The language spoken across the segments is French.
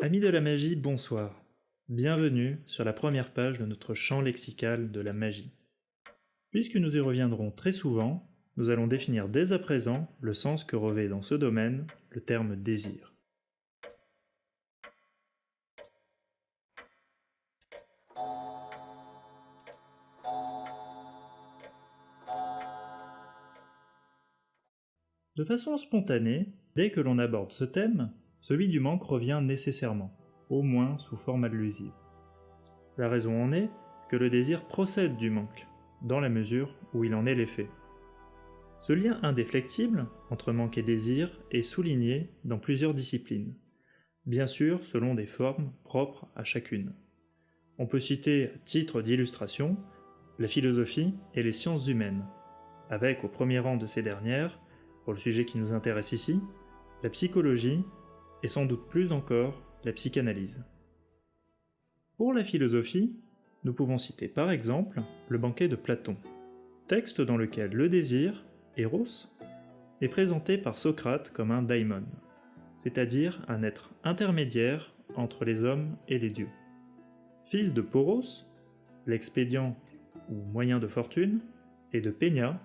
Amis de la magie, bonsoir. Bienvenue sur la première page de notre champ lexical de la magie. Puisque nous y reviendrons très souvent, nous allons définir dès à présent le sens que revêt dans ce domaine le terme désir. De façon spontanée, dès que l'on aborde ce thème, celui du manque revient nécessairement, au moins sous forme allusive. La raison en est que le désir procède du manque, dans la mesure où il en est l'effet. Ce lien indéflectible entre manque et désir est souligné dans plusieurs disciplines, bien sûr selon des formes propres à chacune. On peut citer, à titre d'illustration, la philosophie et les sciences humaines, avec au premier rang de ces dernières, pour le sujet qui nous intéresse ici, la psychologie et sans doute plus encore la psychanalyse. Pour la philosophie, nous pouvons citer par exemple le banquet de Platon, texte dans lequel le désir, Eros, est présenté par Socrate comme un daimon, c'est-à-dire un être intermédiaire entre les hommes et les dieux. Fils de Poros, l'expédient ou moyen de fortune, et de Peña,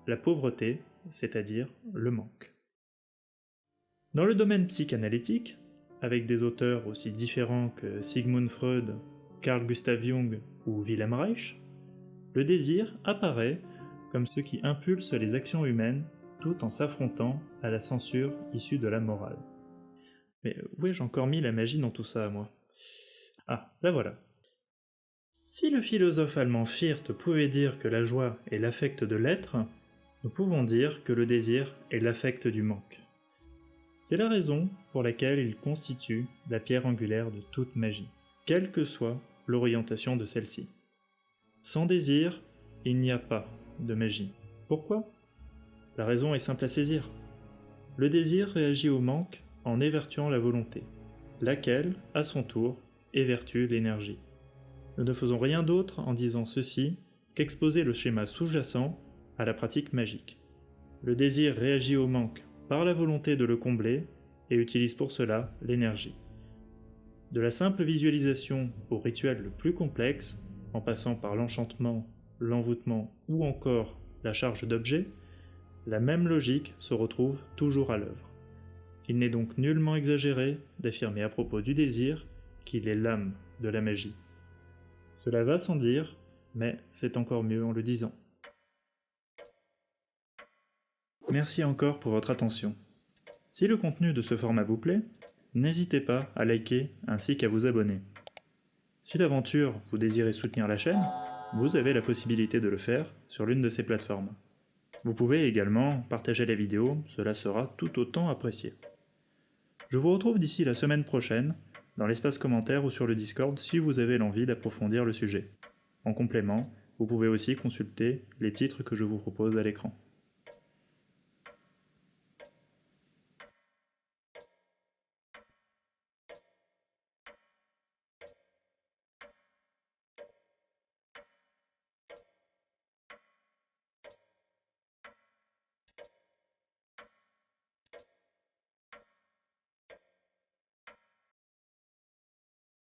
la pauvreté, c'est-à-dire le manque. Dans le domaine psychanalytique, avec des auteurs aussi différents que Sigmund Freud, Carl Gustav Jung ou Wilhelm Reich, le désir apparaît comme ce qui impulse les actions humaines tout en s'affrontant à la censure issue de la morale. Mais où ai-je encore mis la magie dans tout ça, moi? Ah, la voilà. Si le philosophe allemand Fichte pouvait dire que la joie est l'affect de l'être, nous pouvons dire que le désir est l'affect du manque. C'est la raison pour laquelle il constitue la pierre angulaire de toute magie, quelle que soit l'orientation de celle-ci. Sans désir, il n'y a pas de magie. Pourquoi? La raison est simple à saisir. Le désir réagit au manque en évertuant la volonté, laquelle, à son tour, évertue l'énergie. Nous ne faisons rien d'autre en disant ceci qu'exposer le schéma sous-jacent à la pratique magique. Le désir réagit au manque par la volonté de le combler et utilise pour cela l'énergie. De la simple visualisation au rituel le plus complexe, en passant par l'enchantement, l'envoûtement ou encore la charge d'objets, la même logique se retrouve toujours à l'œuvre. Il n'est donc nullement exagéré d'affirmer à propos du désir qu'il est l'âme de la magie. Cela va sans dire, mais c'est encore mieux en le disant. Merci encore pour votre attention. Si le contenu de ce format vous plaît, n'hésitez pas à liker ainsi qu'à vous abonner. Si d'aventure vous désirez soutenir la chaîne, vous avez la possibilité de le faire sur l'une de ces plateformes. Vous pouvez également partager la vidéo, cela sera tout autant apprécié. Je vous retrouve d'ici la semaine prochaine, dans l'espace commentaire ou sur le Discord si vous avez l'envie d'approfondir le sujet. En complément, vous pouvez aussi consulter les titres que je vous propose à l'écran.